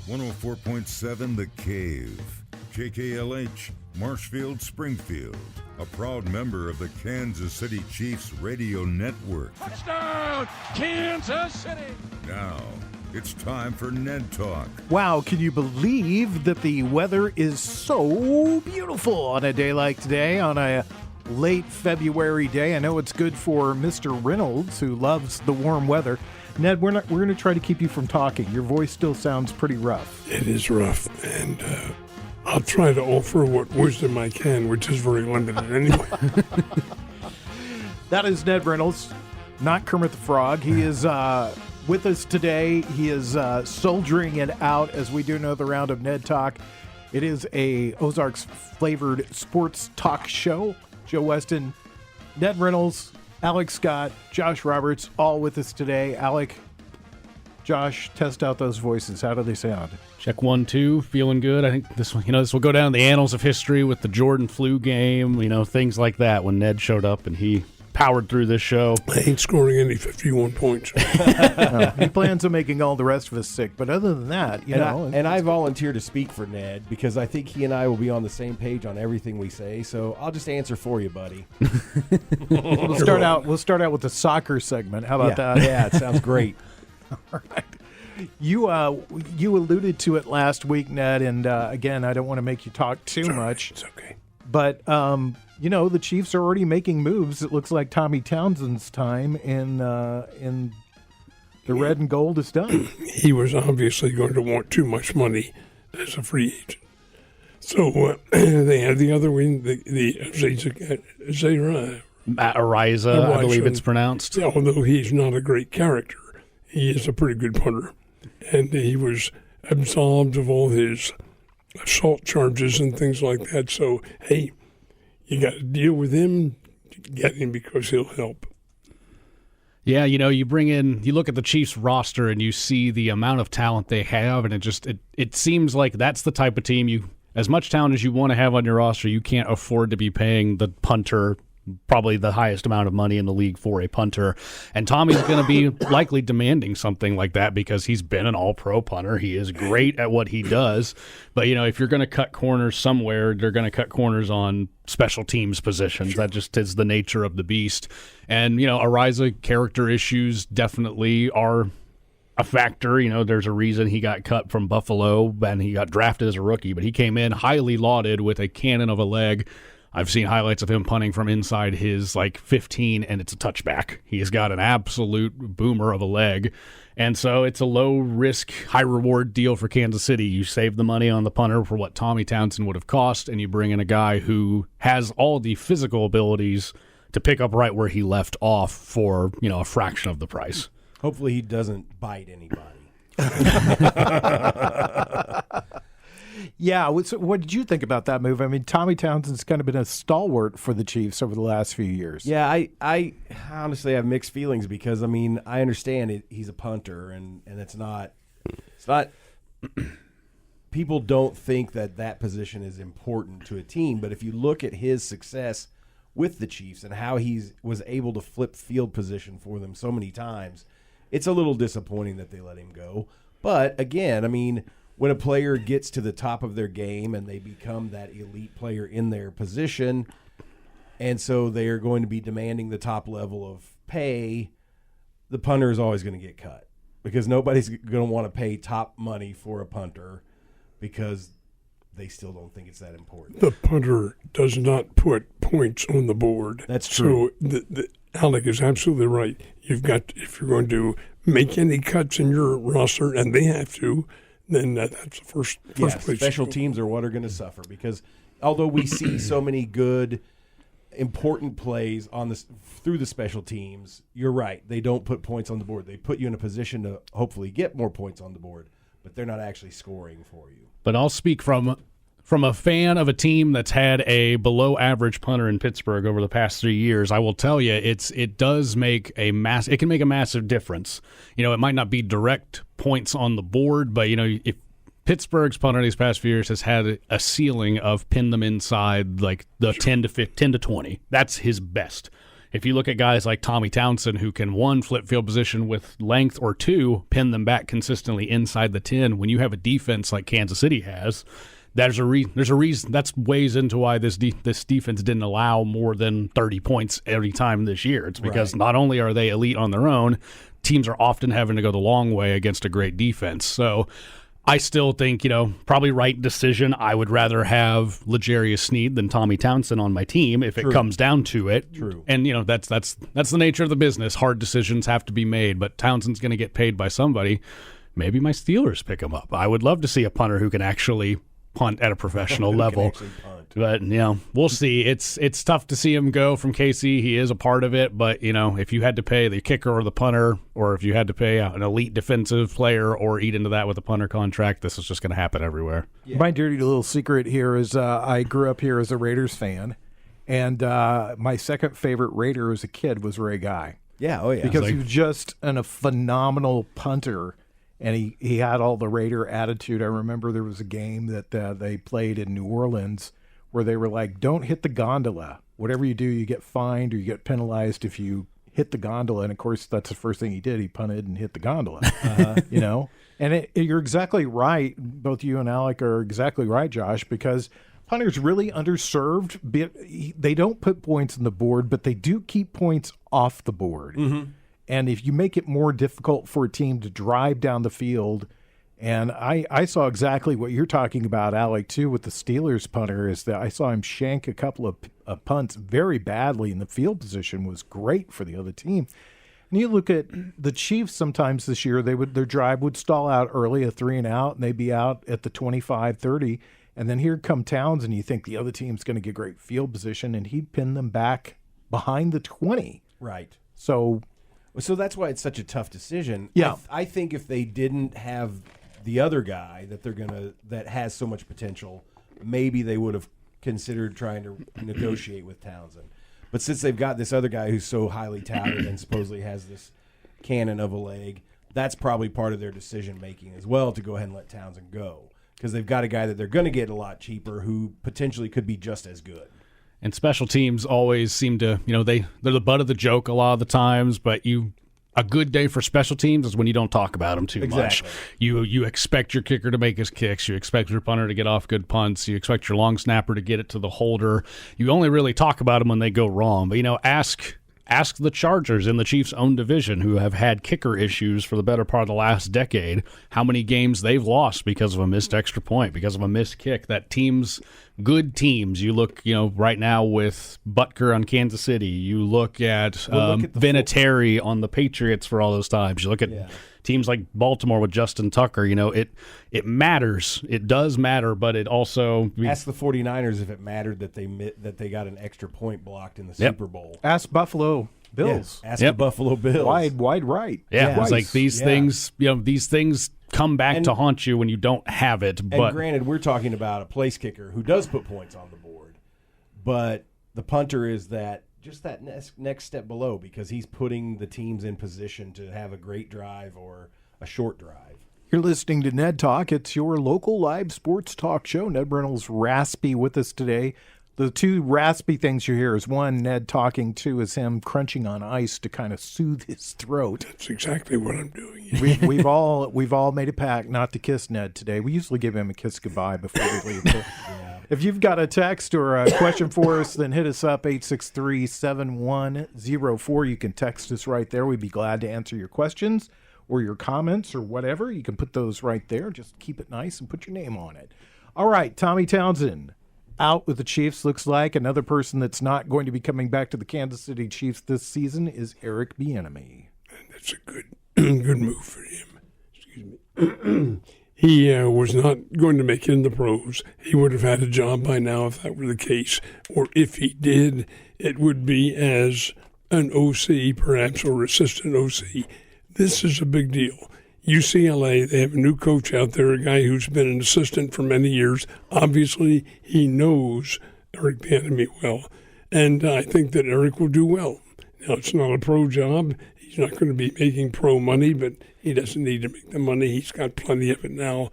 104.7 The Cave, KKLH, Marshfield, Springfield, a proud member of the Kansas City Chiefs radio network. Touchdown, Kansas City! Now, it's time for Ned Talk. Wow, can you believe that the weather is so beautiful on a day like today, on a late February day? I know it's good for Mr. Reynolds, who loves the warm weather. Ned, we're going to try to keep you from talking. Your voice still sounds pretty rough. It is rough, and I'll try to offer what wisdom I can, which is very limited anyway. That is Ned Reynolds, not Kermit the Frog. He is with us today. He is soldiering it out as we do another round of Ned Talk. It is a Ozarks-flavored sports talk show. Joe Westen, Ned Reynolds, Alex Scott, Josh Roberts, all with us today. Alec, Josh, test out those voices. How do they sound? Check 1, 2, feeling good. I think this will go down in the annals of history with the Jordan flu game, things like that when Ned showed up and he powered through this show. I ain't scoring any 51 points. He plans on making all the rest of us sick, but other than that, I volunteer to speak for Ned because I think he and I will be on the same page on everything we say. So I'll just answer for you, buddy. We'll start out with the soccer segment. How about that? Yeah, it sounds great. All right. You alluded to it last week, Ned, and again, I don't want to make you talk too much. It's okay. But the Chiefs are already making moves. It looks like Tommy Townsend's time in the red and gold is done. He was obviously going to want too much money as a free agent. So they had the other wing, the Ariza, I believe it's pronounced. Although he's not a great character, he is a pretty good punter. And he was absolved of all his assault charges and things like that. So, hey, you got to deal with him, get him because he'll help. Yeah, you look at the Chiefs roster and you see the amount of talent they have, and it seems like that's the type of team as much talent as you want to have on your roster, you can't afford to be paying the punter probably the highest amount of money in the league for a punter. And Tommy's going to be likely demanding something like that because he's been an all-pro punter. He is great at what he does. But, if you're going to cut corners somewhere, they're going to cut corners on special teams positions. Sure. That just is the nature of the beast. And, Ariza character issues definitely are a factor. There's a reason he got cut from Buffalo and he got drafted as a rookie. But he came in highly lauded with a cannon of a leg. I've seen highlights of him punting from inside his 15, and it's a touchback. He has got an absolute boomer of a leg. And so it's a low-risk, high-reward deal for Kansas City. You save the money on the punter for what Tommy Townsend would have cost, and you bring in a guy who has all the physical abilities to pick up right where he left off for, a fraction of the price. Hopefully he doesn't bite anybody. Yeah, what did you think about that move? I mean, Tommy Townsend's kind of been a stalwart for the Chiefs over the last few years. Yeah, I honestly have mixed feelings because, I understand he's a punter, and it's not people don't think that position is important to a team, but if you look at his success with the Chiefs and how he was able to flip field position for them so many times, it's a little disappointing that they let him go. But, again, when a player gets to the top of their game and they become that elite player in their position, and so they are going to be demanding the top level of pay, the punter is always going to get cut because nobody's going to want to pay top money for a punter because they still don't think it's that important. The punter does not put points on the board. That's true. So Alec is absolutely right. If you're going to make any cuts in your roster, and they have to, then that's the first place. Special teams are what are going to suffer because although we see so many good, important plays through the special teams, you're right. They don't put points on the board. They put you in a position to hopefully get more points on the board, but they're not actually scoring for you. But I'll speak from a fan of a team that's had a below-average punter in Pittsburgh over the past 3 years. I will tell you, it can make a massive difference. It might not be direct points on the board, but if Pittsburgh's punter these past few years has had a ceiling of pin them inside the 10 to 20. That's his best. if you look at guys like Tommy Townsend who can, one, flip field position with length, or two, pin them back consistently inside the 10, when you have a defense like Kansas City has, there's a reason. That's weighs into why this defense didn't allow more than 30 points every time this year. It's because not only are they elite on their own, teams are often having to go the long way against a great defense. So I still think, probably right decision. I would rather have L'Jarius Sneed than Tommy Townsend on my team if it comes down to it. True. And, that's the nature of the business. Hard decisions have to be made, but Townsend's going to get paid by somebody. Maybe my Steelers pick him up. I would love to see a punter who can actually punt at a professional level. But, we'll see. It's tough to see him go from KC. He is a part of it. But, if you had to pay the kicker or the punter, or if you had to pay an elite defensive player or eat into that with a punter contract, this is just going to happen everywhere. Yeah. My dirty little secret here is I grew up here as a Raiders fan. And my second favorite Raider as a kid was Ray Guy. Yeah, oh yeah. Because he was just a phenomenal punter. And he had all the Raider attitude. I remember there was a game that they played in New Orleans where they were like, don't hit the gondola. Whatever you do, you get fined or you get penalized if you hit the gondola. And, of course, that's the first thing he did. He punted and hit the gondola, And you're exactly right. Both you and Alec are exactly right, Josh, because punters really underserved. They don't put points on the board, but they do keep points off the board. Mm-hmm. And if you make it more difficult for a team to drive down the field, and I saw exactly what you're talking about, Alec, too, with the Steelers punter, is that I saw him shank a couple of punts very badly, and the field position was great for the other team. And you look at the Chiefs sometimes this year, their drive would stall out early, a 3-and-out, and they'd be out at the 25, 30, and then here come Towns, and you think the other team's going to get great field position, and he'd pin them back behind the 20. Right. So that's why it's such a tough decision. Yeah. I think if they didn't have the other guy that has so much potential, maybe they would have considered trying to negotiate with Townsend. But since they've got this other guy who's so highly touted and supposedly has this cannon of a leg, that's probably part of their decision making as well, to go ahead and let Townsend go, because they've got a guy that they're going to get a lot cheaper who potentially could be just as good. And special teams always seem to, they're the butt of the joke a lot of the times, but a good day for special teams is when you don't talk about them too much. You expect your kicker to make his kicks. You expect your punter to get off good punts. You expect your long snapper to get it to the holder. You only really talk about them when they go wrong. But, ask the Chargers in the Chiefs' own division, who have had kicker issues for the better part of the last decade, how many games they've lost because of a missed extra point, because of a missed kick. Good teams, you look, right now with Butker on Kansas City, you look at Vinatieri on the Patriots for all those times. You look at teams like Baltimore with Justin Tucker. It matters. It does matter, but it also ask the 49ers if it mattered that they got an extra point blocked in the Super Bowl. Ask Buffalo Bills. Yeah. Ask the Buffalo Bills. Wide right. Yeah, it's like these things. These things come back to haunt you when you don't have it. But and granted, we're talking about a place kicker who does put points on the board, but the punter is that next step below, because he's putting the teams in position to have a great drive or a short drive. You're listening to Ned Talk. It's your local live sports talk show. Ned Reynolds raspy with us today. The two raspy things you hear is, one, Ned talking, two is him crunching on ice to kind of soothe his throat. That's exactly what I'm doing. We've all made a pact not to kiss Ned today. We usually give him a kiss goodbye before we leave. If you've got a text or a question for us, then hit us up, 863-7104. You can text us right there. We'd be glad to answer your questions or your comments or whatever. You can put those right there. Just keep it nice and put your name on it. All right, Tommy Townsend out with the Chiefs, looks like. Another person that's not going to be coming back to the Kansas City Chiefs this season is Eric Bieniemy. That's a good move for him. Excuse me. He was not going to make it in the pros. He would have had a job by now if that were the case. Or if he did, it would be as an OC, perhaps, or assistant OC. This is a big deal. UCLA, they have a new coach out there, a guy who's been an assistant for many years. Obviously, he knows Eric Bieniemy well, and I think that Eric will do well. Now, it's not a pro job. He's not going to be making pro money, but he doesn't need to make the money. He's got plenty of it now.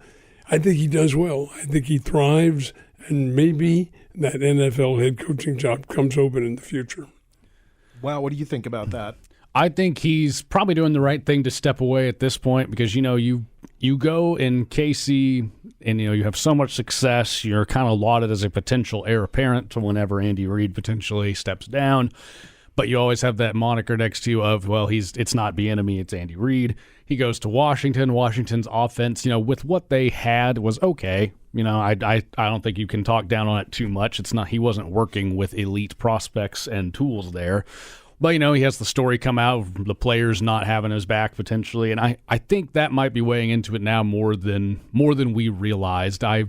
I think he does well. I think he thrives, and maybe that NFL head coaching job comes open in the future. Wow, what do you think about that? I think he's probably doing the right thing to step away at this point because, you go in KC and, you have so much success. You're kind of lauded as a potential heir apparent to whenever Andy Reid potentially steps down. But you always have that moniker next to you of, well, it's not Bieniemy, it's Andy Reid. He goes to Washington. Washington's offense, with what they had was okay. I don't think you can talk down on it too much. He wasn't working with elite prospects and tools there. But, he has the story come out of the players not having his back potentially. And I think that might be weighing into it now more than we realized. We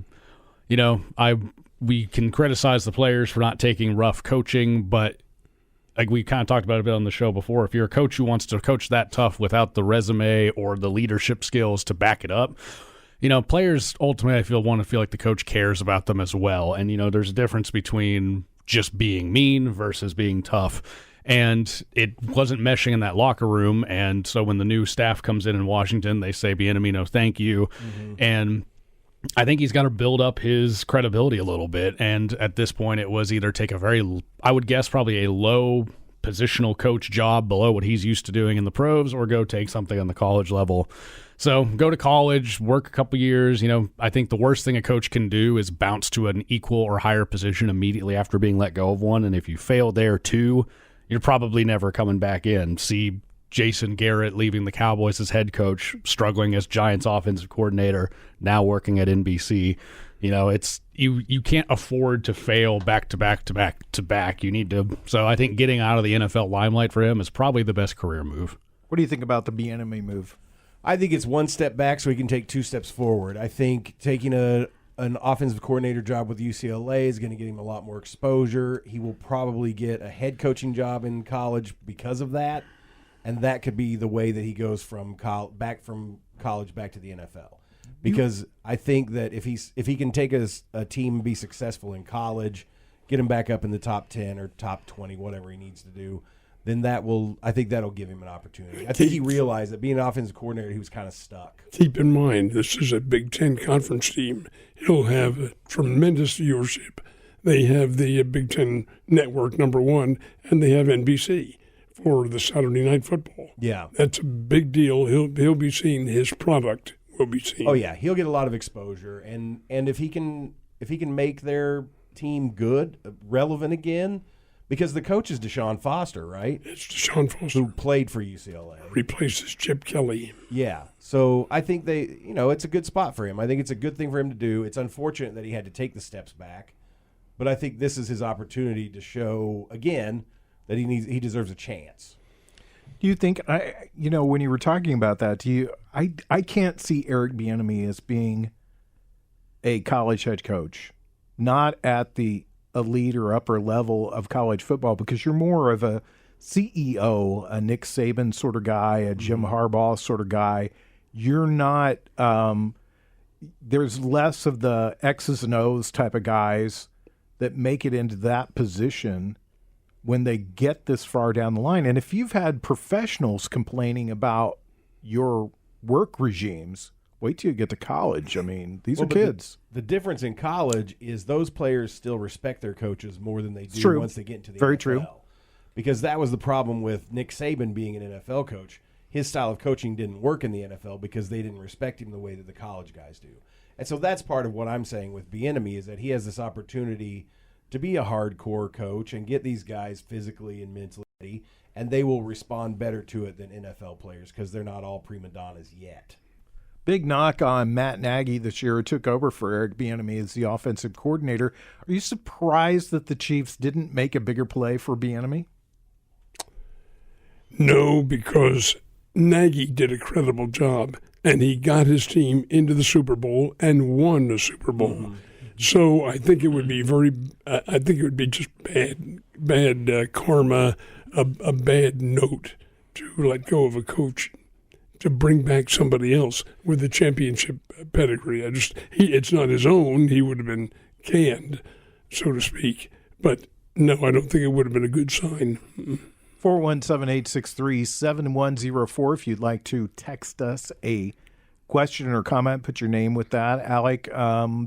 can criticize the players for not taking rough coaching, but like we kind of talked about a bit on the show before, if you're a coach who wants to coach that tough without the resume or the leadership skills to back it up, players ultimately want to feel like the coach cares about them as well. And, there's a difference between just being mean versus being tough. And it wasn't meshing in that locker room. And so when the new staff comes in Washington, they say, Bieniemy, no, thank you. Mm-hmm. And I think he's got to build up his credibility a little bit. And at this point, it was either take I would guess probably a low positional coach job below what he's used to doing in the pros, or go take something on the college level. So go to college, work a couple years. I think the worst thing a coach can do is bounce to an equal or higher position immediately after being let go of one. And if you fail there too, you're probably never coming back in. See Jason Garrett leaving the Cowboys as head coach, struggling as Giants offensive coordinator, now working at NBC. It's you can't afford to fail back to back to back to back. You need to. So I think getting out of the NFL limelight for him is probably the best career move. What do you think about the Bieniemy move? I think it's one step back so he can take 2 steps forward. I think taking an offensive coordinator job with UCLA is going to get him a lot more exposure. He will probably get a head coaching job in college because of that, and that could be the way that he goes from college back to the NFL. Because I think that if he can take a team and be successful in college, get him back up in the top 10 or top 20, whatever he needs to do, then I think that'll give him an opportunity. I think he realized that being an offensive coordinator, he was kind of stuck. Keep in mind, this is a Big Ten conference team. He'll have a tremendous viewership. They have the Big Ten Network, number one, and they have NBC for the Saturday Night Football. Yeah. That's a big deal. He'll be seen. His product will be seen. Oh, yeah. He'll get a lot of exposure. And if he can make their team good, relevant again, because the coach is Deshaun Foster, right? It's Deshaun Foster. Who played for UCLA. Replaces Chip Kelly. Yeah. So I think it's a good spot for him. I think it's a good thing for him to do. It's unfortunate that he had to take the steps back. But I think this is his opportunity to show, again, that he deserves a chance. Do you think, when you were talking about that, I can't see Eric Bieniemy as being a college head coach, not at the elite or upper level of college football, because you're more of a CEO, a Nick Saban sort of guy, a Jim Harbaugh sort of guy. You're not, there's less of the X's and O's type of guys that make it into that position when they get this far down the line. And if you've had professionals complaining about your work regimes, wait till you get to college. I mean, these are kids. The difference in college is those players still respect their coaches more than they do once they get into the Very NFL. true. Because that was the problem with Nick Saban being an NFL coach. His style of coaching didn't work in the NFL because they didn't respect him the way that the college guys do. And so that's part of what I'm saying with Bieniemy is that he has this opportunity to be a hardcore coach and get these guys physically and mentally ready, and they will respond better to it than NFL players because they're not all prima donnas yet. Big knock on Matt Nagy this year, who took over for Eric Bieniemy as the offensive coordinator. Are you surprised that the Chiefs didn't make a bigger play for Bieniemy? No, because Nagy did a credible job, and he got his team into the Super Bowl and won the Super Bowl. Mm-hmm. So I think it would be just bad karma, a bad note to let go of a coach to bring back somebody else with a championship pedigree. It's not his own. He would have been canned, so to speak. But no, I don't think it would have been a good sign. 417-863-7104 if you'd like to text us a question or comment, put your name with that. Alec,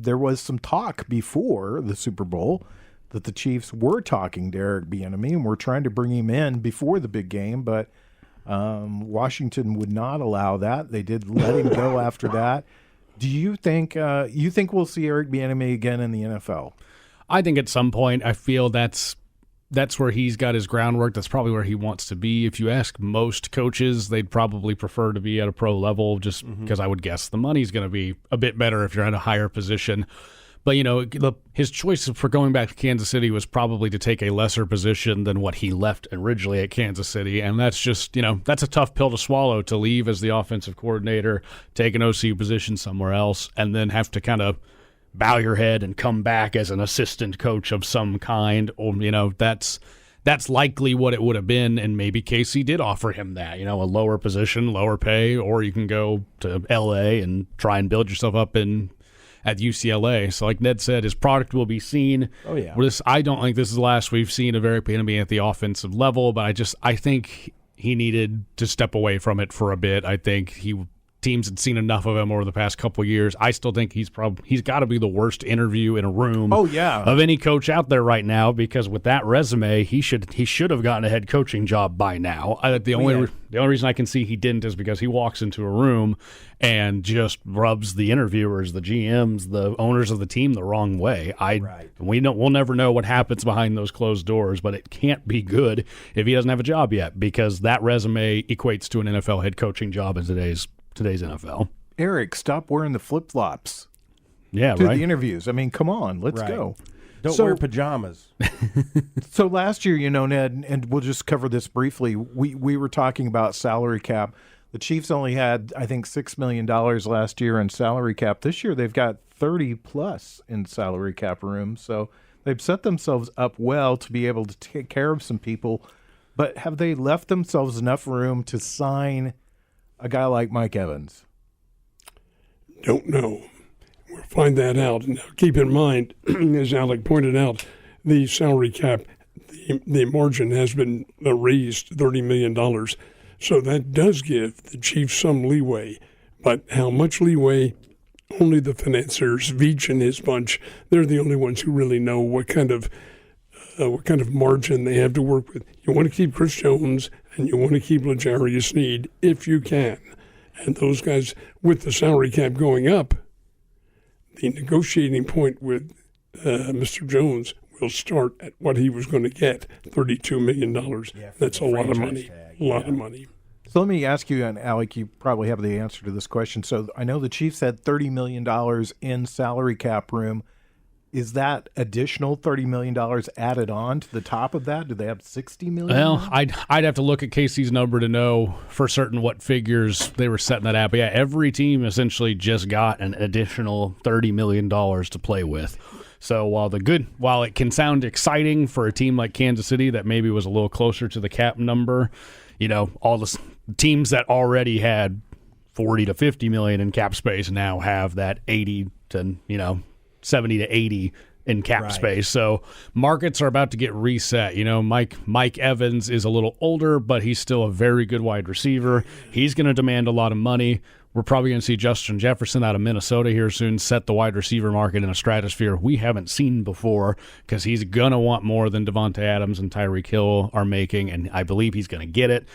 there was some talk before the Super Bowl that the Chiefs were talking to Eric Bieniemy and were trying to bring him in before the big game, but Washington would not allow that. They did let him go after that. Do you think we'll see Eric Bieniemy again in the NFL? I think at some point, I feel that's where he's got his groundwork. That's probably where he wants to be. If you ask most coaches, they'd probably prefer to be at a pro level, just because I would guess the money's going to be a bit better if you're at a higher position. But, his choice for going back to Kansas City was probably to take a lesser position than what he left originally at Kansas City. And that's just, that's a tough pill to swallow, to leave as the offensive coordinator, take an OC position somewhere else, and then have to kind of bow your head and come back as an assistant coach of some kind. Or, that's likely what it would have been. And maybe KC did offer him that, a lower position, lower pay, or you can go to LA and try and build yourself up at UCLA. So like Ned said, his product will be seen. Oh, yeah. I don't think this is the last we've seen of Eric Bieniemy at the offensive level, but I think he needed to step away from it for a bit. I think teams had seen enough of him over the past couple of years. I still think he's got to be the worst interview in a room of any coach out there right now, because with that resume, he should have gotten a head coaching job by now. The only reason I can see he didn't is because he walks into a room and just rubs the interviewers, the GMs, the owners of the team the wrong way. We'll never know what happens behind those closed doors, but it can't be good if he doesn't have a job yet, because that resume equates to an NFL head coaching job in today's NFL. Eric, stop wearing the flip-flops. Yeah, to right. the interviews. I mean, come on, let's go. Don't wear pajamas. So last year, Ned, and we'll just cover this briefly, we were talking about salary cap. The Chiefs only had, I think, $6 million last year in salary cap. This year, they've got 30-plus in salary cap room. So they've set themselves up well to be able to take care of some people. But have they left themselves enough room to sign a guy like Mike Evans? Don't know. We'll find that out. Now, keep in mind, as Alec pointed out, the salary cap, the margin has been raised $30 million. So that does give the Chiefs some leeway. But how much leeway? Only the financiers, Veach and his bunch, they're the only ones who really know what kind of margin they have to work with. You want to keep Chris Jones and you want to keep L'Jarius Sneed if you can. And those guys, with the salary cap going up, the negotiating point with Mr. Jones will start at what he was going to get, $32 million. Yeah, that's a lot of money. A lot of money. So let me ask you, and Alec, you probably have the answer to this question. So I know the Chiefs had $30 million in salary cap room. Is that additional $30 million added on to the top of that? Do they have $60 million? Well, I'd have to look at KC's number to know for certain what figures they were setting that at. But yeah, every team essentially just got an additional $30 million to play with. So while it can sound exciting for a team like Kansas City that maybe was a little closer to the cap number, all the teams that already had 40 to 50 million in cap space now have that 80 to 70 to 80 in cap space. So markets are about to get reset. Mike Evans is a little older, but he's still a very good wide receiver. He's going to demand a lot of money. We're probably going to see Justin Jefferson out of Minnesota here soon set the wide receiver market in a stratosphere we haven't seen before, because he's going to want more than Devontae Adams and Tyreek Hill are making, and I believe he's going to get it.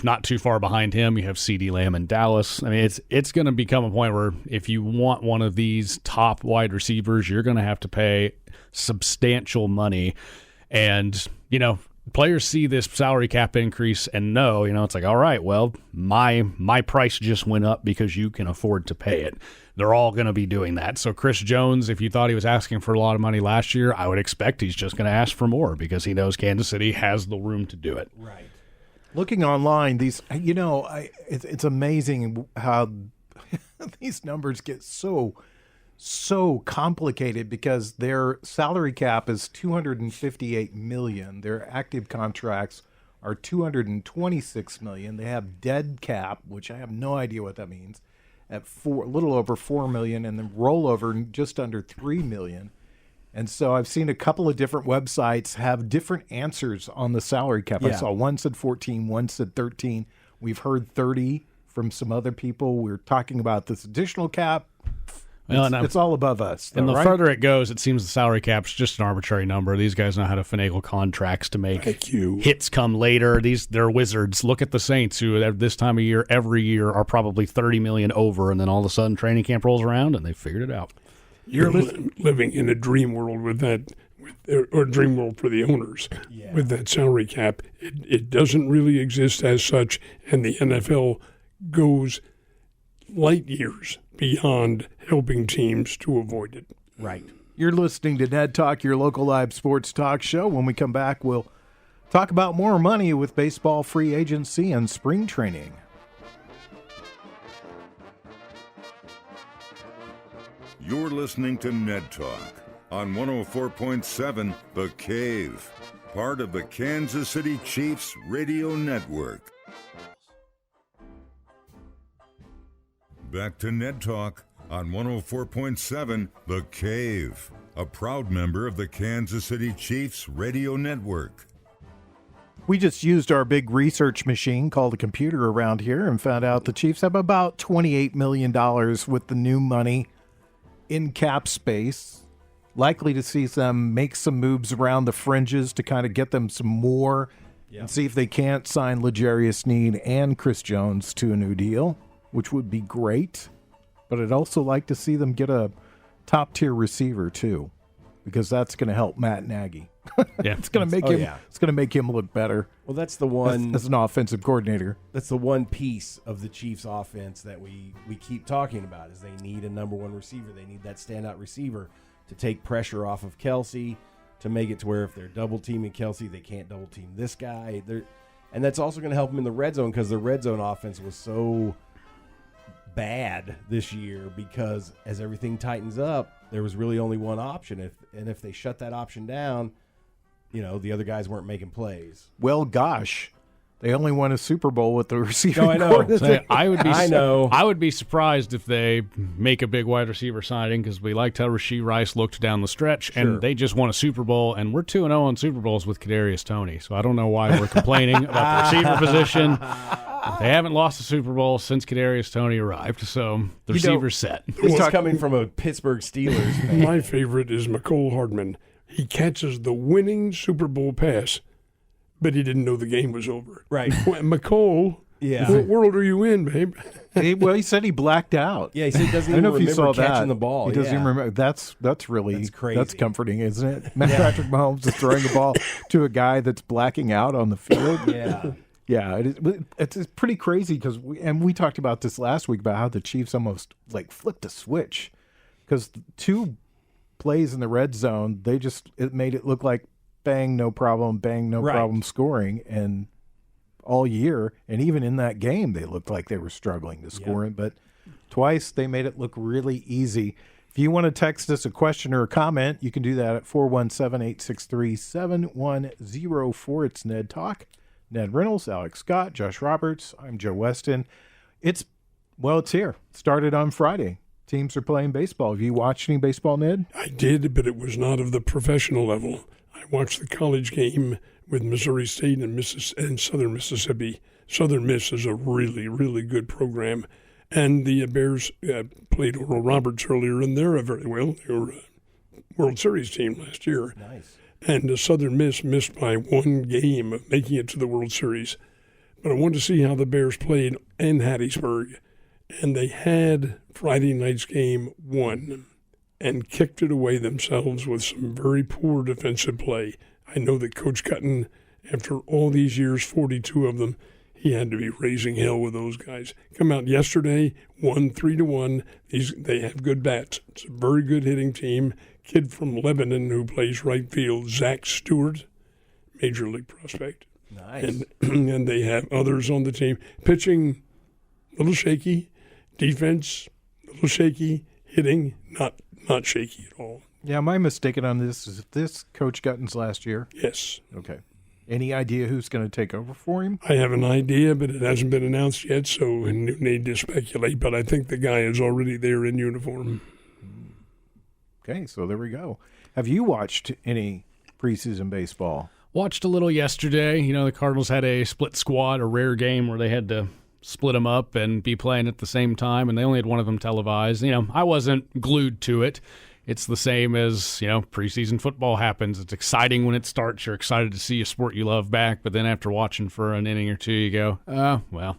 Not too far behind him, you have CeeDee Lamb in Dallas. I mean, it's going to become a point where if you want one of these top wide receivers, you're going to have to pay substantial money. And, players see this salary cap increase and know, it's like, all right, well, my price just went up because you can afford to pay it. They're all going to be doing that. So Chris Jones, if you thought he was asking for a lot of money last year, I would expect he's just going to ask for more because he knows Kansas City has the room to do it. Right. Looking online, these, it's amazing how these numbers get so complicated, because their salary cap is $258 million. Their active contracts are $226 million. They have dead cap, which I have no idea what that means, at a little over $4 million, and then rollover just under $3 million. And so I've seen a couple of different websites have different answers on the salary cap. Yeah. I saw one said 14, one said 13. We've heard 30 from some other people. We're talking about this additional cap. Well, It's all above us. Though, and the right? further it goes, it seems the salary cap's just an arbitrary number. These guys know how to finagle contracts to make hits come later. They're wizards. Look at the Saints, who at this time of year, every year, are probably $30 million over, and then all of a sudden training camp rolls around, and they figured it out. You're living in a dream world with that, or a dream world for the owners with that salary cap. It doesn't really exist as such, and the NFL goes light years beyond helping teams to avoid it. Right. You're listening to Ned Talk, your local live sports talk show. When we come back, we'll talk about more money with baseball free agency and spring training. You're listening to Ned Talk on 104.7 The Cave, part of the Kansas City Chiefs radio network. Back to Ned Talk on 104.7 The Cave, a proud member of the Kansas City Chiefs radio network. We just used our big research machine called a computer around here and found out the Chiefs have about $28 million with the new money in cap space. Likely to see them make some moves around the fringes to kind of get them some more and see if they can't sign L'Jarius Sneed and Chris Jones to a new deal, which would be great. But I'd also like to see them get a top-tier receiver, too, because that's going to help Matt Nagy. Yeah. It's going to make him. Yeah. It's going to make him look better. Well, that's the one. As an offensive coordinator. That's the one piece of the Chiefs' offense that we keep talking about is they need a number one receiver. They need that standout receiver to take pressure off of Kelsey, to make it to where if they're double teaming Kelsey, they can't double team this guy. And that's also going to help them in the red zone because the red zone offense was so bad this year because as everything tightens up, there was really only one option. If they shut that option down, the other guys weren't making plays. Well, gosh, they only won a Super Bowl with the receiving No, I know. core. I would be surprised if they make a big wide receiver signing because we liked how Rashee Rice looked down the stretch, and they just won a Super Bowl, and we're 2-0 on Super Bowls with Kadarius Toney. So I don't know why we're complaining about the receiver position. They haven't lost a Super Bowl since Kadarius Toney arrived, so the receiver's set. This is coming from a Pittsburgh Steelers fan. My favorite is McCole Hardman. He catches the winning Super Bowl pass, but he didn't know the game was over. Right. McCole, what world are you in, babe? He said he blacked out. Yeah, he said he doesn't I even don't know if you remember saw catching that. the ball. He doesn't even remember. That's That's crazy. That's comforting, isn't it? Patrick Mahomes is throwing a ball to a guy that's blacking out on the field. Yeah. Yeah, it's pretty crazy because we talked about this last week about how the Chiefs almost like flipped a switch because 2 plays in the red zone, it made it look like bang, no problem scoring, and all year, and even in that game, they looked like they were struggling to score it, but twice they made it look really easy. If you want to text us a question or a comment, you can do that at 417-863-7104. It's Ned Talk. Ned Reynolds, Alex Scott, Josh Roberts. I'm Joe Westen. It's here. It started on Friday. Teams are playing baseball. Have you watched any baseball, Ned? I did, but it was not of the professional level. I watched the college game with Missouri State and Southern Mississippi. Southern Miss is a really, really good program. And the Bears played Oral Roberts earlier, and they're very well. They were a World Series team last year. Nice. And Southern Miss missed by 1 game of making it to the World Series. But I wanted to see how the Bears played in Hattiesburg. And they had Friday night's game won and kicked it away themselves with some very poor defensive play. I know that Coach Cutton, after all these years, 42 of them, he had to be raising hell with those guys. Come out yesterday, won 3-1. They have good bats. It's a very good hitting team. Kid from Lebanon who plays right field, Zach Stewart, major league prospect. Nice. And they have others on the team. Pitching, a little shaky. Defense, a little shaky. Hitting, not shaky at all. Yeah, am I mistaken on this? Is this Coach Gutton's last year? Yes. Okay. Any idea who's going to take over for him? I have an idea, but it hasn't been announced yet, so I need to speculate. But I think the guy is already there in uniform. Okay, so there we go. Have you watched any preseason baseball? Watched a little yesterday. The Cardinals had a split squad, a rare game where they had to split them up and be playing at the same time, and they only had one of them televised. I wasn't glued to it. It's the same as, preseason football happens. It's exciting when it starts. You're excited to see a sport you love back, but then after watching for an inning or two, you go, oh, well,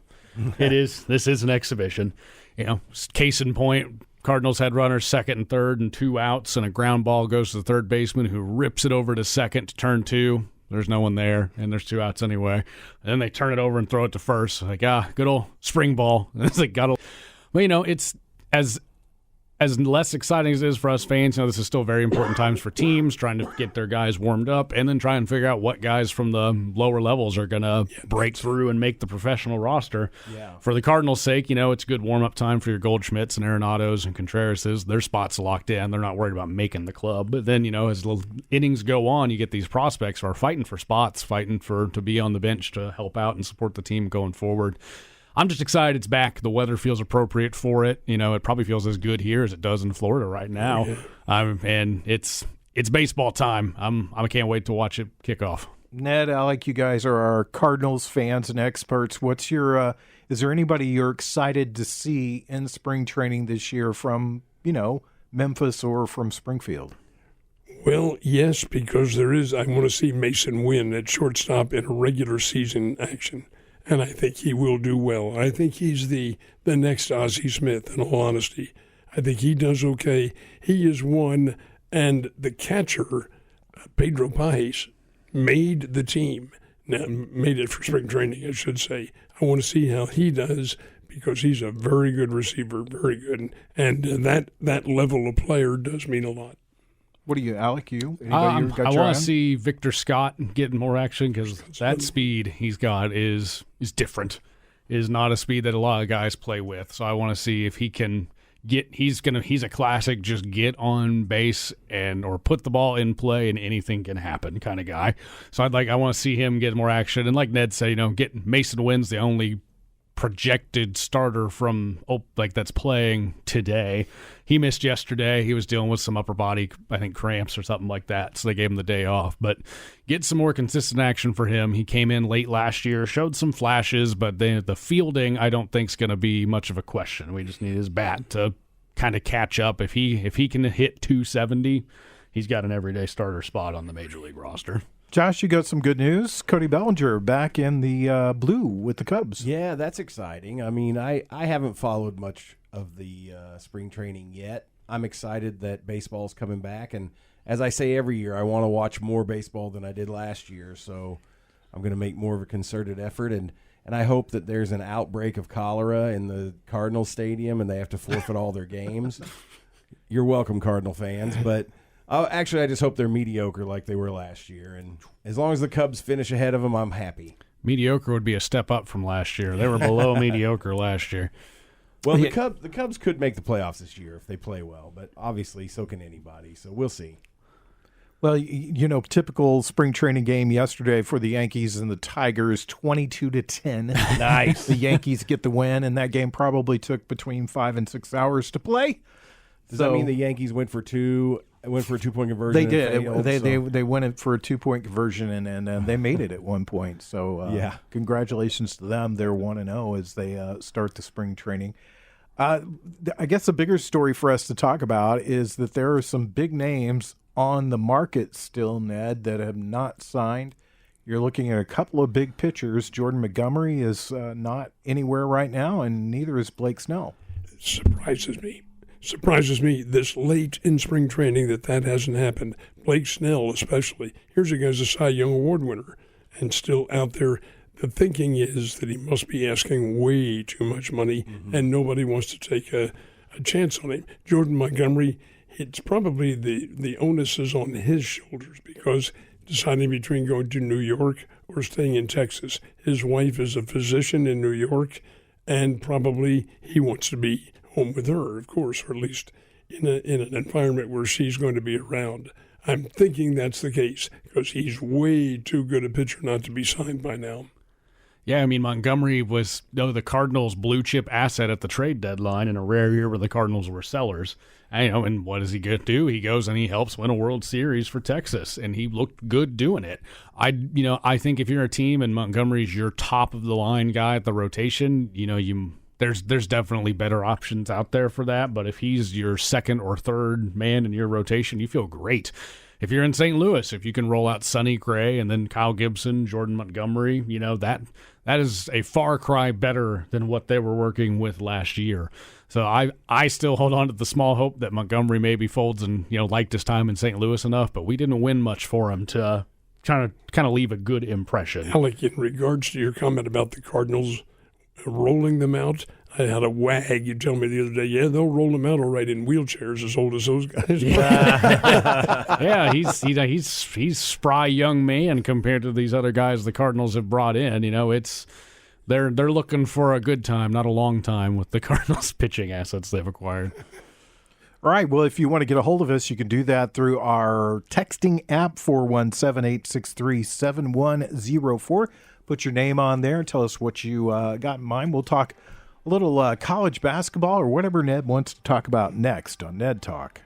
this is an exhibition. Case in point, Cardinals had runners second and third and 2 outs, and a ground ball goes to the third baseman who rips it over to second to turn 2. There's no one there, and there's 2 outs anyway. And then they turn it over and throw it to first. Like, good old spring ball. It's like, well, it's as less exciting as it is for us fans. This is still very important times for teams, trying to get their guys warmed up and then try and figure out what guys from the lower levels are going to break through and make the professional roster. Yeah. For the Cardinals' sake, it's a good warm-up time for your Goldschmidts and Arenados and Contrerases. Their spots locked in. They're not worried about making the club. But then, as the innings go on, you get these prospects who are fighting for spots, fighting to be on the bench to help out and support the team going forward. I'm just excited it's back. The weather feels appropriate for it. It probably feels as good here as it does in Florida right now. And it's baseball time. I can't wait to watch it kick off. Ned, Alec, you guys are our Cardinals fans and experts. What's your is there anybody you're excited to see in spring training this year from, Memphis or from Springfield? Well, yes, because I want to see Mason win at shortstop in a regular season action. And I think he will do well. I think he's the next Ozzie Smith, in all honesty. I think he does okay. He is one, and the catcher, Pedro Paez, made the team. Now, made it for spring training, I should say. I want to see how he does because he's a very good receiver, very good. And that level of player does mean a lot. What do you, Alec? I want to see Victor Scott getting more action because that speed he's got is different. Is not a speed that a lot of guys play with. So I want to see if he can get. He's a classic. Just get on base or put the ball in play and anything can happen kind of guy. So I want to see him get more action. And like Ned said, get Mason Wynn's the only projected starter from that's playing today. He missed yesterday. He was dealing with some upper body, I think, cramps or something like that, so they gave him the day off. But get some more consistent action for him. He came in late last year, showed some flashes, but the fielding I don't think is going to be much of a question. We just need his bat to kind of catch up. If he can hit 270, he's got an everyday starter spot on the Major League roster. Josh, you got some good news. Cody Bellinger back in the blue with the Cubs. Yeah, that's exciting. I mean, I haven't followed much of the spring training yet. I'm excited that baseball's coming back. And as I say every year, I want to watch more baseball than I did last year. So I'm going to make more of a concerted effort. And I hope that there's an outbreak of cholera in the Cardinals Stadium and they have to forfeit all their games. You're welcome, Cardinal fans. But actually, I just hope they're mediocre like they were last year. And as long as the Cubs finish ahead of them, I'm happy. Mediocre would be a step up from last year. They were below mediocre last year. Well, the Cubs could make the playoffs this year if they play well, but obviously so can anybody. So we'll see. Well, typical spring training game yesterday for the Yankees and the Tigers, 22-10. Nice. The Yankees get the win, and that game probably took between 5 and 6 hours to play. Does that mean the Yankees went for a 2-point conversion? They did. They went in for a 2-point conversion, and they made it at one point. So congratulations to them. They're 1-0 as they start the spring training. I guess the bigger story for us to talk about is that there are some big names on the market still, Ned, that have not signed. You're looking at a couple of big pitchers. Jordan Montgomery is not anywhere right now, and neither is Blake Snell. It surprises me this late in spring training that hasn't happened. Blake Snell especially. Here's a guy's a Cy Young Award winner and still out there. The thinking is that he must be asking way too much money, and nobody wants to take a chance on him. Jordan Montgomery, it's probably the onus is on his shoulders because deciding between going to New York or staying in Texas. His wife is a physician in New York, and probably he wants to be home with her, of course, or at least in an environment where she's going to be around. I'm thinking that's the case because he's way too good a pitcher not to be signed by now. Yeah, I mean, Montgomery was the Cardinals' blue chip asset at the trade deadline in a rare year where the Cardinals were sellers. And what does he do? He goes and he helps win a World Series for Texas, and he looked good doing it. I think if you're a team and Montgomery's your top of the line guy at the rotation, there's definitely better options out there for that. But if he's your second or third man in your rotation, you feel great. If you're in St. Louis, if you can roll out Sonny Gray and then Kyle Gibson, Jordan Montgomery, that is a far cry better than what they were working with last year. So I still hold on to the small hope that Montgomery maybe folds and liked his time in St. Louis enough, but we didn't win much for him to kind of leave a good impression. Alec, in regards to your comment about the Cardinals rolling them out, I had a wag. You told me the other day, yeah, they'll roll them out all right in wheelchairs as old as those guys. Yeah, he's spry young man compared to these other guys the Cardinals have brought in. They're looking for a good time, not a long time, with the Cardinals pitching assets they've acquired. All right. Well, if you want to get a hold of us, you can do that through our texting app, 417-863-7104. Put your name on there. Tell us what you got in mind. We'll talk a little college basketball or whatever Ned wants to talk about next on Ned Talk.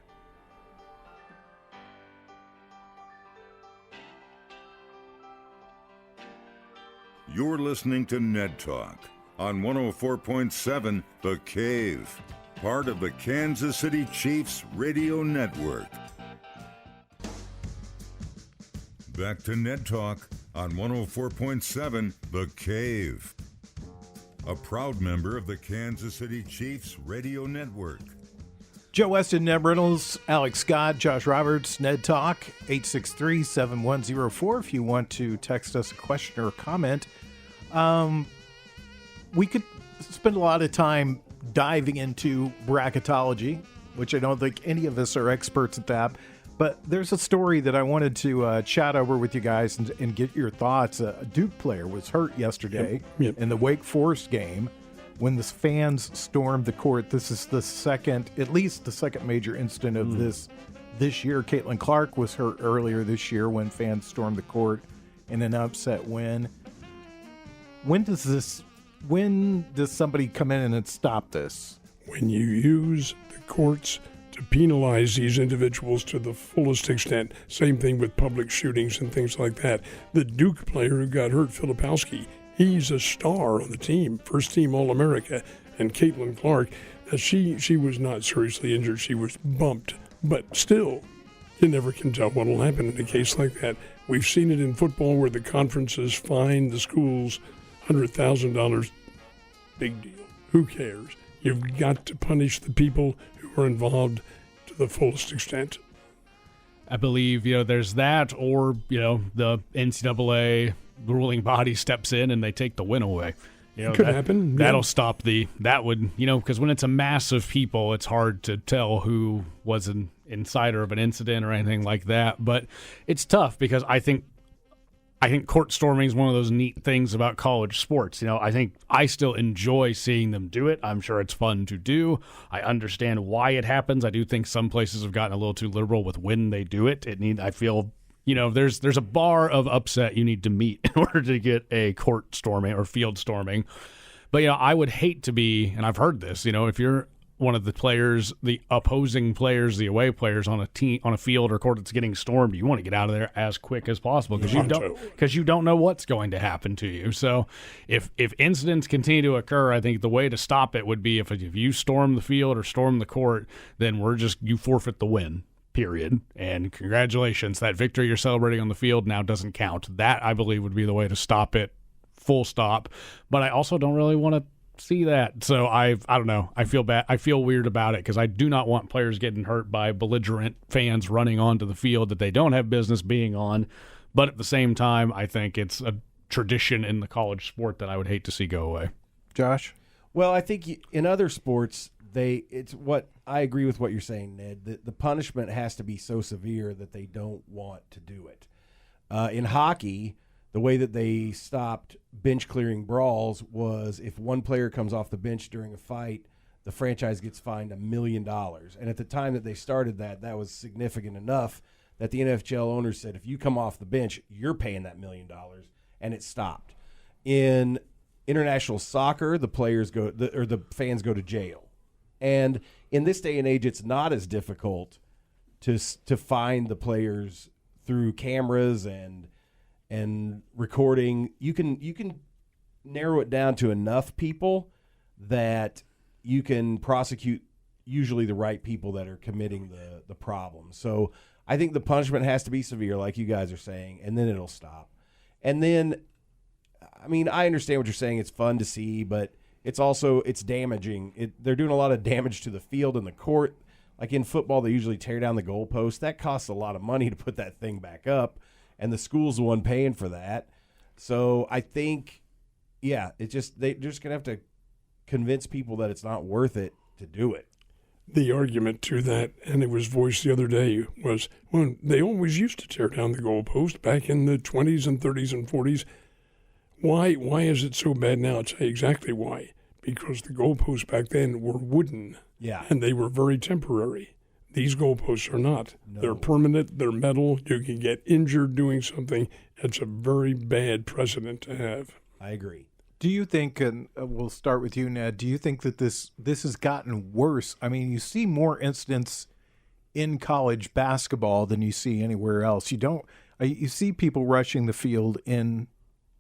You're listening to Ned Talk on 104.7 The Cave, part of the Kansas City Chiefs radio network. Back to Ned Talk on 104.7 The Cave, a proud member of the Kansas City Chiefs radio network. Joe Westen, Ned Reynolds, Alex Scott, Josh Roberts, Ned Talk, 863-7104. If you want to text us a question or a comment, we could spend a lot of time diving into bracketology, which I don't think any of us are experts at that. But there's a story that I wanted to chat over with you guys and get your thoughts. A Duke player was hurt yesterday in the Wake Forest game when the fans stormed the court. This is at least the second major incident of this year. Caitlin Clark was hurt earlier this year when fans stormed the court in an upset win. When does somebody come in and stop this? When you use the courts to penalize these individuals to the fullest extent. Same thing with public shootings and things like that. The Duke player who got hurt, Filipowski, he's a star on the team, first team All-America. And Caitlin Clark, she was not seriously injured. She was bumped. But still, you never can tell what will happen in a case like that. We've seen it in football where the conferences fine the schools $100,000. Big deal. Who cares? You've got to punish the people who are involved to the fullest extent. I believe, there's that, or, the NCAA ruling body steps in and they take the win away. It could happen. That'll stop that would, because when it's a mass of people, it's hard to tell who was an insider of an incident or anything like that. But it's tough because I think court storming is one of those neat things about college sports. I think I still enjoy seeing them do it. I'm sure it's fun to do. I understand why it happens. I do think some places have gotten a little too liberal with when they do it. I feel, there's a bar of upset you need to meet in order to get a court storming or field storming. But, I would hate to be, and I've heard this, if you're one of the players, the opposing players, the away players on a team, on a field or court that's getting stormed, you want to get out of there as quick as possible because you don't know what's going to happen to you. So if incidents continue to occur, I think the way to stop it would be if you storm the field or storm the court, then you forfeit the win. Period. And congratulations, that victory you're celebrating on the field now doesn't count. That, I believe, would be the way to stop it. Full stop. But I also don't really want to see that. So I don't know. I feel bad. I feel weird about it because I do not want players getting hurt by belligerent fans running onto the field that they don't have business being on. But at the same time, I think it's a tradition in the college sport that I would hate to see go away. Josh? Well, I think in other sports, I agree with what you're saying, Ned. The punishment has to be so severe that they don't want to do it. In hockey, the way that they stopped bench clearing brawls was if one player comes off the bench during a fight, the franchise gets fined $1 million. And at the time that they started that was significant enough that the NHL owners said, if you come off the bench, you're paying that $1 million, and it stopped. In international soccer, the fans go to jail. And in this day and age, it's not as difficult to find the players through cameras and recording. You can narrow it down to enough people that you can prosecute usually the right people that are committing the problem. So I think the punishment has to be severe, like you guys are saying, and then it'll stop. And then, I mean, I understand what you're saying. It's fun to see, but it's damaging. They're doing a lot of damage to the field and the court. Like in football, they usually tear down the goalpost. That costs a lot of money to put that thing back up, and the school's the one paying for that. So I think, they're just going to have to convince people that it's not worth it to do it. The argument to that, and it was voiced the other day, was, well, they always used to tear down the goalpost back in the 20s and 30s and 40s. Why is it so bad now? I'll tell you exactly why. Because the goalposts back then were wooden. Yeah. And they were very temporary. These goalposts are not. No. They're permanent. They're metal. You can get injured doing something. It's a very bad precedent to have. I agree. Do you think, and we'll start with you, Ned, do you think that this has gotten worse? I mean, you see more incidents in college basketball than you see anywhere else. You see people rushing the field in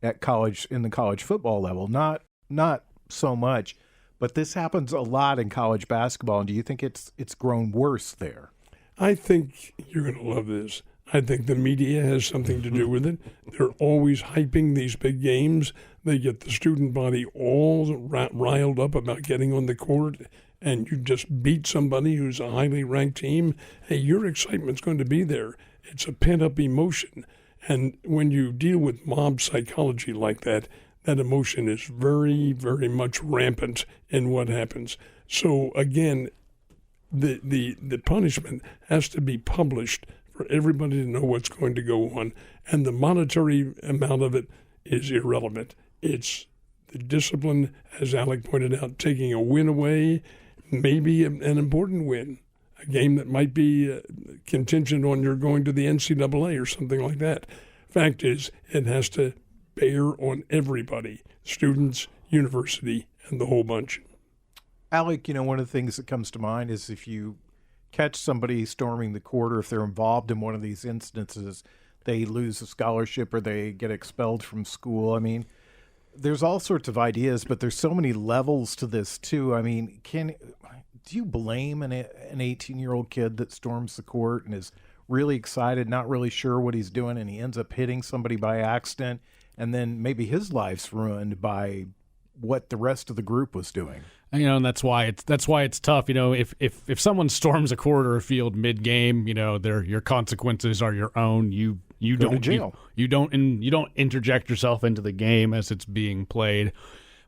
the college football level, not so much, but this happens a lot in college basketball. And do you think it's grown worse there? I think you're going to love this. I think the media has something to do with it. They're always hyping these big games. They get the student body all riled up about getting on the court, and you just beat somebody who's a highly ranked team. Hey, your excitement's going to be there. It's a pent-up emotion. And when you deal with mob psychology like that, that emotion is very, very much rampant in what happens. So, again, the punishment has to be published for everybody to know what's going to go on. And the monetary amount of it is irrelevant. It's the discipline, as Alec pointed out, taking a win away, maybe an important win, a game that might be contingent on your going to the NCAA or something like that. Fact is, it has to bear on everybody, students, university, and the whole bunch. Alec, one of the things that comes to mind is if you catch somebody storming the court, or if they're involved in one of these instances, they lose a scholarship or they get expelled from school. I mean, there's all sorts of ideas, but there's so many levels to this too. I mean, do you blame an 18-year-old kid that storms the court and is really excited, not really sure what he's doing, and he ends up hitting somebody by accident, and then maybe his life's ruined by what the rest of the group was doing? And that's why it's tough. If someone storms a court or a field mid game, your consequences are your own. You don't jail. You don't interject yourself into the game as it's being played.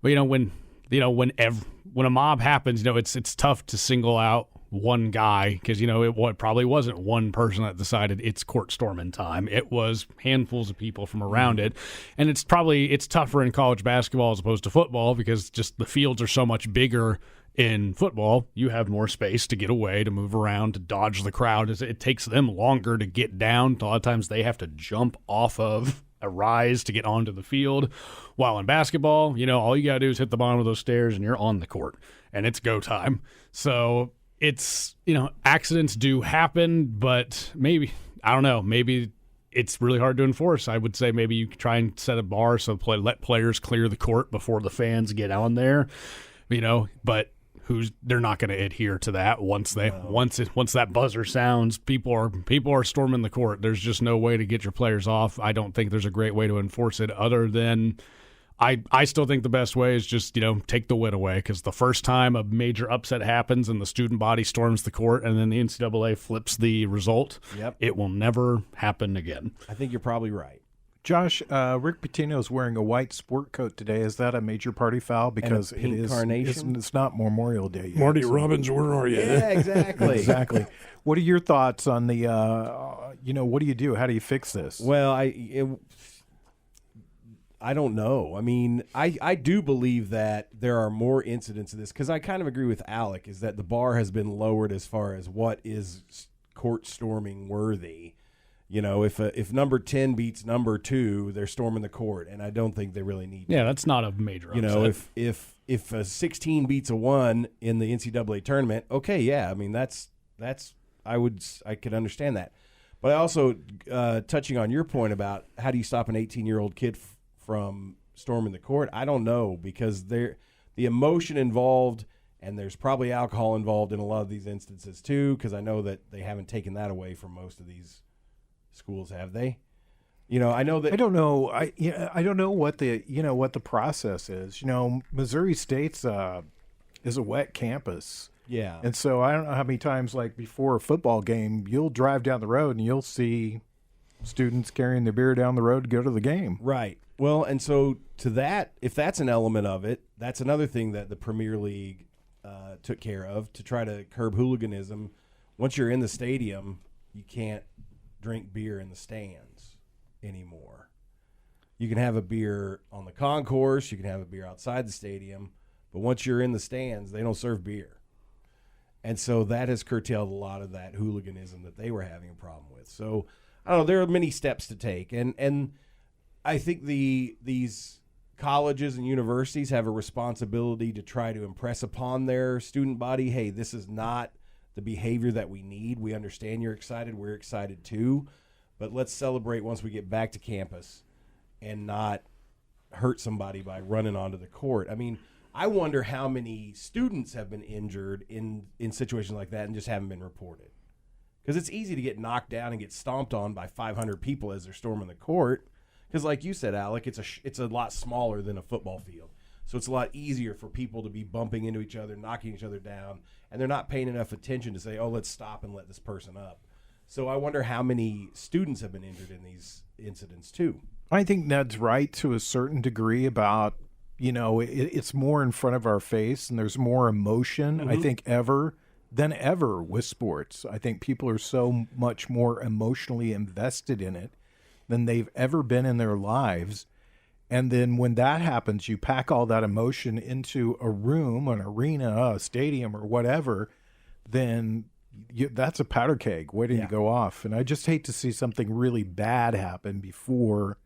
But when a mob happens, it's tough to single out one guy because it probably wasn't one person that decided it's court storming time. It was handfuls of people from around it, and it's tougher in college basketball as opposed to football because just the fields are so much bigger. In football, you have more space to get away, to move around, to dodge the crowd. It takes them longer to get down. A lot of times they have to jump off of a rise to get onto the field. While in basketball, all you got to do is hit the bottom of those stairs and you're on the court, and it's go time. So it's, accidents do happen, but maybe it's really hard to enforce. I would say maybe you try and set a bar so let players clear the court before the fans get on there, but they're not going to adhere to that once that buzzer sounds. People are storming the court. There's just no way to get your players off. I don't think there's a great way to enforce it other than I still think the best way is just take the win away, because the first time a major upset happens and the student body storms the court and then the NCAA flips the result, It will never happen again. I think you're probably right. Josh, Rick Pitino is wearing a white sport coat today. Is that a major party foul? Because it is carnation? It's not Memorial Day yet. Marty Robbins, where are you? Yeah, exactly. Exactly. What are your thoughts on the, what do you do? How do you fix this? Well, I don't know. I mean, I do believe that there are more incidents of this, because I kind of agree with Alec, is that the bar has been lowered as far as what is court storming worthy. If number 10 beats number 2, they're storming the court, and I don't think they really need to. Yeah, that's not a major upset. If a 16 beats a 1 in the NCAA tournament, okay, yeah, I mean that's I could understand that. But I also touching on your point about how do you stop an 18-year-old kid from storming the court? I don't know, because the emotion involved, and there's probably alcohol involved in a lot of these instances too, because I know that they haven't taken that away from most of these schools, have they? I know that I don't know. I don't know what the process is. Missouri State's is a wet campus. Yeah. And so I don't know how many times, like before a football game, you'll drive down the road and you'll see students carrying their beer down the road to go to the game. Right. Well, and so to that, if that's an element of it, that's another thing that the Premier League took care of to try to curb hooliganism. Once you're in the stadium, you can't drink beer in the stands anymore. You can have a beer on the concourse, you can have a beer outside the stadium, but once you're in the stands, they don't serve beer. And so that has curtailed a lot of that hooliganism that they were having a problem with. So, I don't know, there are many steps to take. And I think these colleges and universities have a responsibility to try to impress upon their student body, hey, this is not the behavior that we need. We understand you're excited. We're excited too. But let's celebrate once we get back to campus and not hurt somebody by running onto the court. I mean, I wonder how many students have been injured in situations like that and just haven't been reported. Because it's easy to get knocked down and get stomped on by 500 people as they're storming the court. Because like you said, Alec, it's a lot smaller than a football field. So it's a lot easier for people to be bumping into each other, knocking each other down, and they're not paying enough attention to say, oh, let's stop and let this person up. So I wonder how many students have been injured in these incidents too. I think Ned's right to a certain degree about, it's more in front of our face and there's more emotion, I think, than ever with sports. I think people are so much more emotionally invested in it than they've ever been in their lives. And then when that happens, you pack all that emotion into a room, an arena, a stadium, or whatever, then that's a powder keg waiting to go off. And I just hate to see something really bad happen before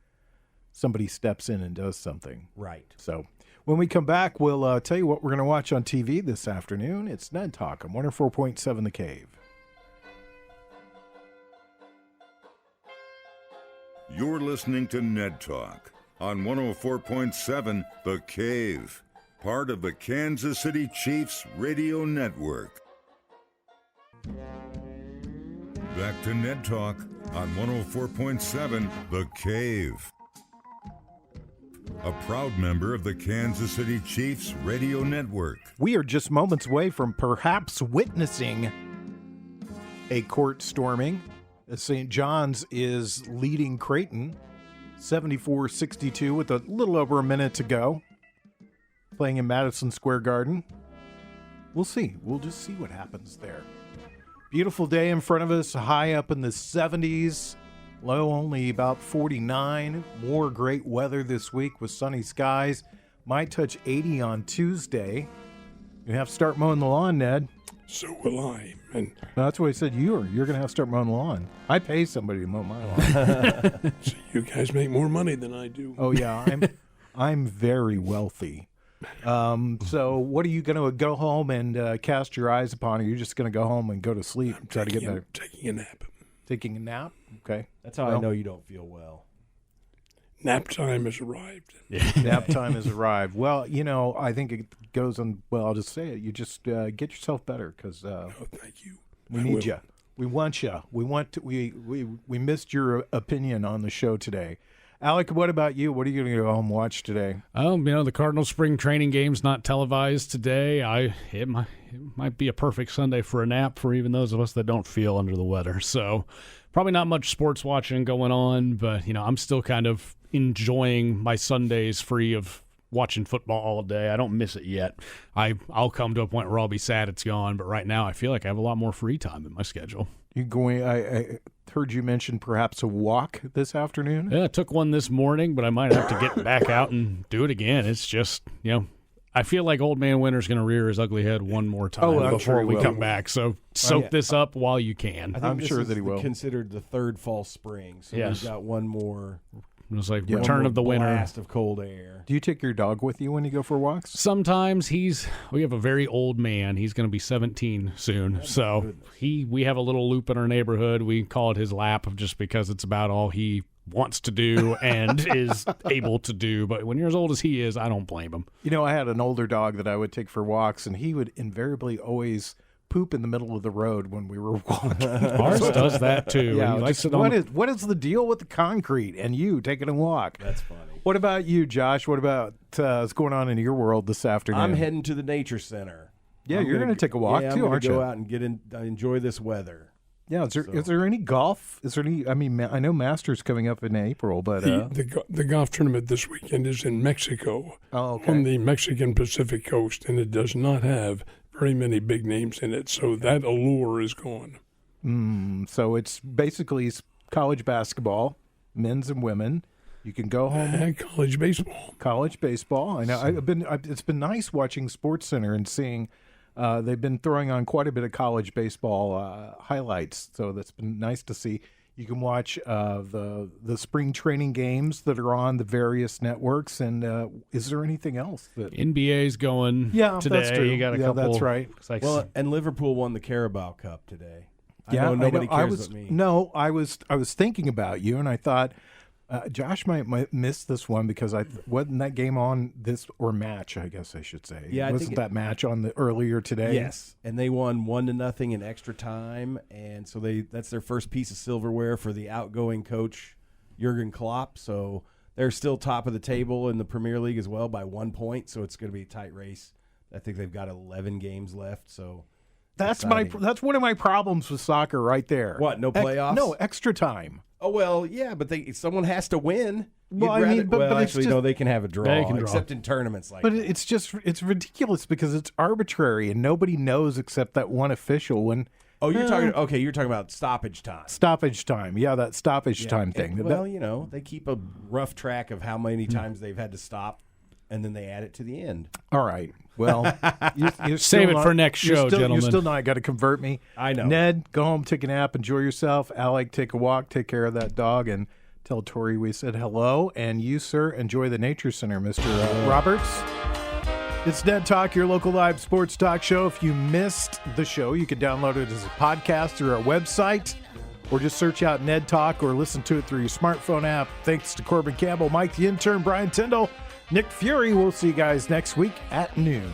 somebody steps in and does something. Right. So when we come back, we'll tell you what we're going to watch on TV this afternoon. It's Ned Talk on 104.7 The Cave. You're listening to Ned Talk on 104.7 The Cave, part of the Kansas City Chiefs radio network. Back to Ned Talk on 104.7 The Cave. A proud member of the Kansas City Chiefs radio network. We are just moments away from perhaps witnessing a court storming. St. John's is leading Creighton 74-62 with a little over a minute to go. Playing in Madison Square Garden. We'll see. We'll just see what happens there. Beautiful day in front of us, high up in the 70s. Low only about 49. More great weather this week with sunny skies. Might touch 80 on Tuesday. You have to start mowing the lawn, Ned. So will I. And No, that's what I said. You're going to have to start mowing the lawn. I pay somebody to mow my lawn. so you guys make more money than I do. Oh yeah, I'm very wealthy. So what are you going to go home and cast your eyes upon? Or are you just going to go home and go to sleep and try to get better? Taking a nap. Taking a nap? Okay. That's how I know you don't feel well. Nap time has arrived. Nap time has arrived. Well, I think it goes on. Well, I'll just say it. You just get yourself better because Oh, thank you. we need you. We want you. We missed your opinion on the show today. Alec, what about you? What are you going to go home and watch today? The Cardinals spring training game's not televised today. It might be a perfect Sunday for a nap for even those of us that don't feel under the weather. So probably not much sports watching going on, but I'm still kind of enjoying my Sundays free of watching football all day. I don't miss it yet. I'll come to a point where I'll be sad it's gone, but right now I feel like I have a lot more free time in my schedule. You going? I heard you mention perhaps a walk this afternoon. Yeah, I took one this morning, but I might have to get back out and do it again. It's just, I feel like Old Man Winter's going to rear his ugly head one more time I'm before sure he we will. come back. So soak this up while you can. I think I'm this sure is that he will. considered the third false spring, so Yes. we've got one more It was like one return more of the winter. blast of cold air. Do you take your dog with you when you go for walks? Sometimes we have a very old man. He's going to be 17 soon. So we have a little loop in our neighborhood. We call it his lap just because it's about all he wants to do and is able to do. But when you're as old as he is, I don't blame him. You know, I had an older dog that I would take for walks, and he would invariably always poop in the middle of the road when we were walking. Ours does that too. Yeah, He likes just, it on what is the deal with the concrete and you taking a walk? That's funny. What about you, Josh? What about what's going on in your world this afternoon? I'm heading to the nature center. Yeah, I'm you're going to take a walk yeah, too, I'm aren't gonna you? go out and enjoy this weather. Yeah, is there any golf? Is there any? I mean, I know Masters coming up in April, but The golf tournament this weekend is in Mexico oh, okay. on the Mexican Pacific coast, and it does not have very many big names in it, so that allure is gone. So it's basically college basketball, men's and women. You can go home. And college baseball. College baseball. I know. It's been nice watching SportsCenter and seeing. They've been throwing on quite a bit of college baseball highlights, so that's been nice to see. You can watch the spring training games that are on the various networks. And is there anything else that NBA's going Yeah, today. that's true. You got a Yeah, couple. that's right. Looks like Well, and Liverpool won the Carabao Cup today. I Yeah, know nobody I cares was but me. no, I was thinking about you, and I thought Josh might miss this one because wasn't that game on this or match? I guess I should say. Yeah, I wasn't think that match on the earlier today? Yes, and they won 1-0 in extra time, and so that's their first piece of silverware for the outgoing coach Jurgen Klopp. So they're still top of the table in the Premier League as well by 1 point. So it's going to be a tight race. I think they've got 11 games left. So That's exciting. that's one of my problems with soccer right there. What, no playoffs? No, extra time. Oh well, yeah, but someone has to win. Well, You'd I mean, rather- but well, it's actually, just- no, they can have a draw, They can draw. except in tournaments like But that. it's ridiculous because it's arbitrary and nobody knows except that one official when Oh, you're talking about stoppage time. stoppage time. Yeah, that stoppage time thing. And, well, you know, they keep a rough track of how many times they've had to stop, and then they add it to the end. All right. Well, you're Save still it not- for next you're show, still, gentlemen. You're still not got to convert me. I know. Ned, go home, take a nap, enjoy yourself. Alec, take a walk, take care of that dog, and tell Tori we said hello. And you, sir, enjoy the Nature Center, Mr. Roberts. It's Ned Talk, your local live sports talk show. If you missed the show, you can download it as a podcast through our website, or just search out Ned Talk or listen to it through your smartphone app. Thanks to Corbin Campbell, Mike the intern, Brian Tyndall, Nick Fury. We'll see you guys next week at noon.